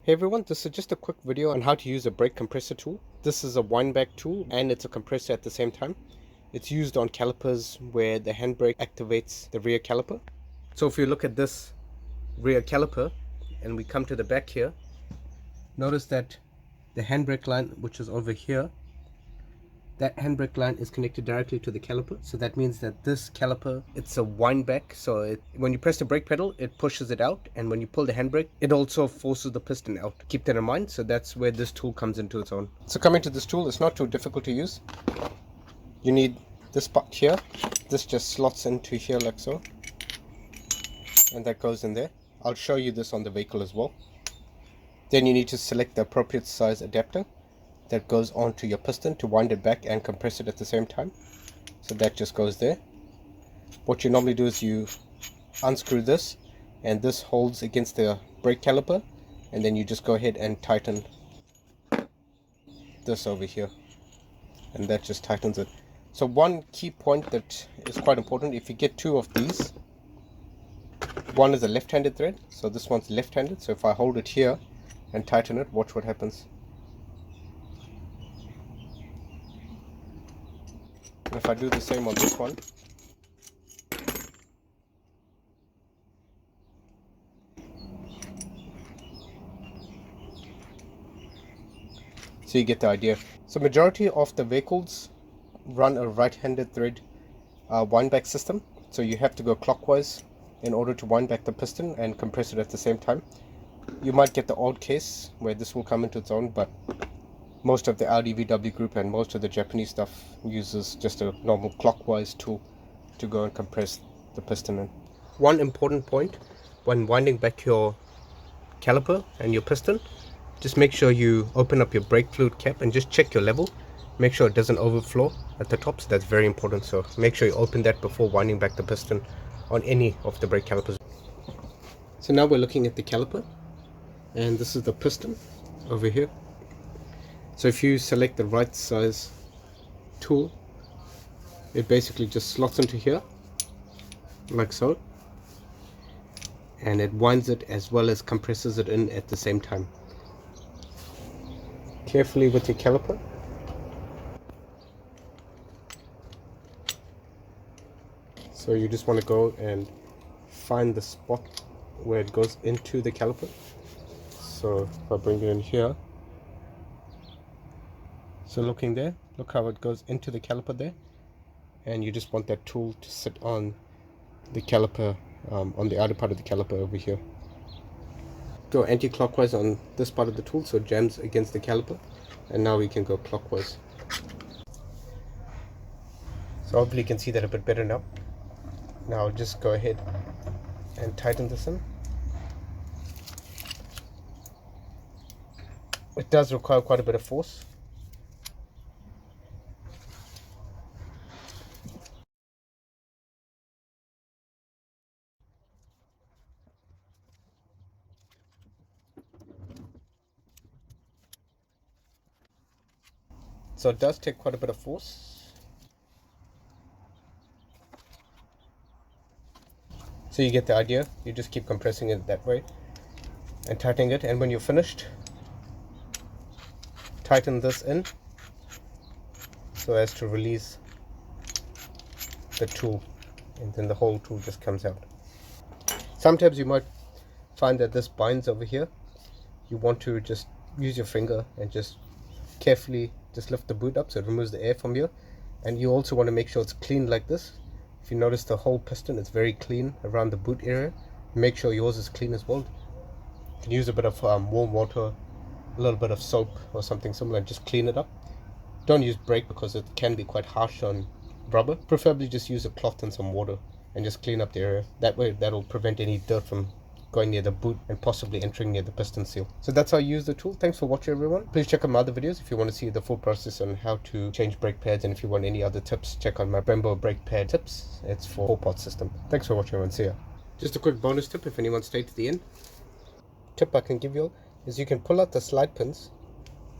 Hey everyone, this is just a quick video on how to use a brake compressor tool. This is a wind back tool and it's a compressor at the same time. It's used on calipers where the handbrake activates the rear caliper. So if you look at this rear caliper and we come to the back here, notice that the handbrake line, which is over here, that handbrake line is connected directly to the caliper. So that means that this caliper, it's a wind back. So when you press the brake pedal, it pushes it out. And when you pull the handbrake, it also forces the piston out. Keep that in mind. So that's where this tool comes into its own. So coming to this tool, it's not too difficult to use. You need this part here. This just slots into here like so. And that goes in there. I'll show you this on the vehicle as well. Then you need to select the appropriate size adapter that goes onto your piston to wind it back and compress it at the same time. So that just goes there. What you normally do is you unscrew this, and this holds against the brake caliper, and then you just go ahead and tighten this over here, and that just tightens it. So one key point that is quite important, if you get two of these, one is a left-handed thread, so this one's left-handed. So if I hold it here and tighten it, watch what happens. If I do the same on this one, so you get the idea. So majority of the vehicles run a right-handed thread wind back system, so you have to go clockwise in order to wind back the piston and compress it at the same time. You might get the odd case where this will come into its own, but most of the Audi VW group and most of the Japanese stuff uses just a normal clockwise tool to go and compress the piston in. One important point when winding back your caliper and your piston, just make sure you open up your brake fluid cap and just check your level. Make sure it doesn't overflow at the top, so that's very important. So make sure you open that before winding back the piston on any of the brake calipers. So now we're looking at the caliper, and this is the piston over here. So if you select the right size tool, it basically just slots into here like so, and it winds it as well as compresses it in at the same time. Carefully with your caliper. So you just want to go and find the spot where it goes into the caliper. So if I bring it in here, so looking there, look how it goes into the caliper there, and you just want that tool to sit on the caliper, on the outer part of the caliper over here. Go anti-clockwise on this part of the tool so it jams against the caliper, and now we can go clockwise. So hopefully you can see that a bit better now. Now just go ahead and tighten this in. It does require quite a bit of force. So it does take quite a bit of force. So you get the idea. You just keep compressing it that way and tightening it, and when you're finished, tighten this in so as to release the tool, and then the whole tool just comes out. Sometimes you might find that this binds over here. You want to just use your finger and just carefully just lift the boot up so it removes the air from here. And you also want to make sure it's clean like this. If you notice the whole piston, it's very clean around the boot area. Make sure yours is clean as well. You can use a bit of warm water, a little bit of soap or something similar, and just clean it up. Don't use brake because it can be quite harsh on rubber. Preferably just use a cloth and some water and just clean up the area. That way that'll prevent any dirt from going near the boot and possibly entering near the piston seal. So that's how you use the tool. Thanks for watching, everyone. Please check out my other videos if you want to see the full process on how to change brake pads, and if you want any other tips, check out my Brembo Brake Pad tips. It's for 4-part system. Thanks for watching, everyone. See ya. Just a quick bonus tip if anyone stayed to the end. Tip I can give you is you can pull out the slide pins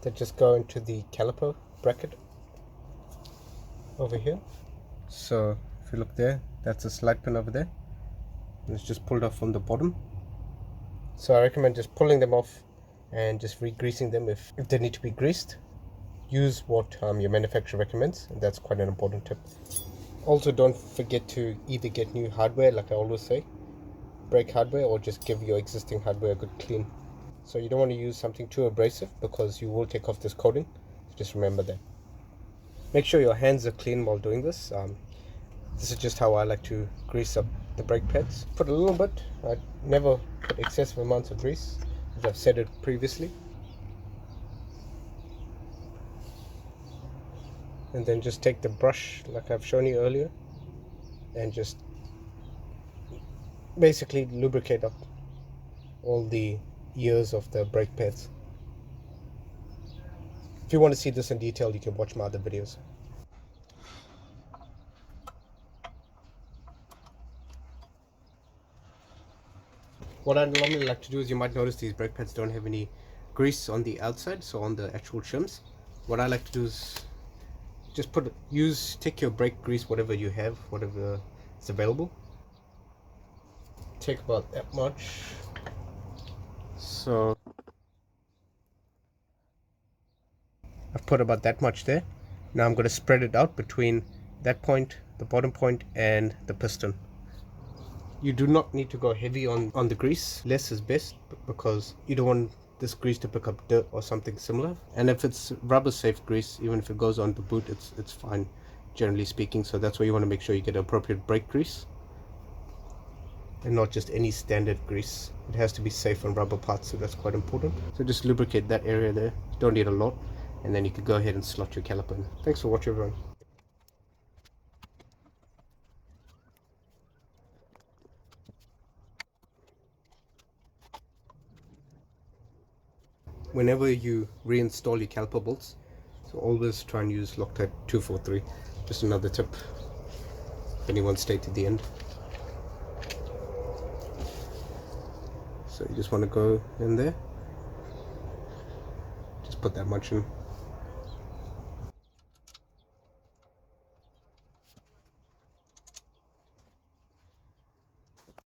that just go into the caliper bracket over here. So if you look there, that's a slide pin over there, and it's just pulled off from the bottom. So I recommend just pulling them off and just re-greasing them if they need to be greased. Use what your manufacturer recommends, and that's quite an important tip. Also, don't forget to either get new hardware, like I always say, brake hardware, or just give your existing hardware a good clean. So you don't want to use something too abrasive because you will take off this coating, so just remember that. Make sure your hands are clean while doing this. This is just how I like to grease up the brake pads. Put a little bit. I never put excessive amounts of grease, as I've said it previously. And then just take the brush like I've shown you earlier and just basically lubricate up all the ears of the brake pads. If you want to see this in detail, you can watch my other videos. What I normally like to do is, you might notice these brake pads don't have any grease on the outside, so on the actual shims. What I like to do is just take your brake grease, whatever you have, whatever is available. Take about that much. So I've put about that much there. Now I'm going to spread it out between that point, the bottom point, and the piston. You do not need to go heavy on the grease. Less is best because you don't want this grease to pick up dirt or something similar. And if it's rubber safe grease, even if it goes on the boot, it's fine, generally speaking. So that's why you want to make sure you get appropriate brake grease and not just any standard grease. It has to be safe on rubber parts, so that's quite important. So just lubricate that area there. You don't need a lot, and then you could go ahead and slot your caliper in. Thanks for watching, everyone. Whenever you reinstall your caliper bolts, so always try and use Loctite 243. Just another tip if anyone stayed to the end. So you just want to go in there, just put that much in.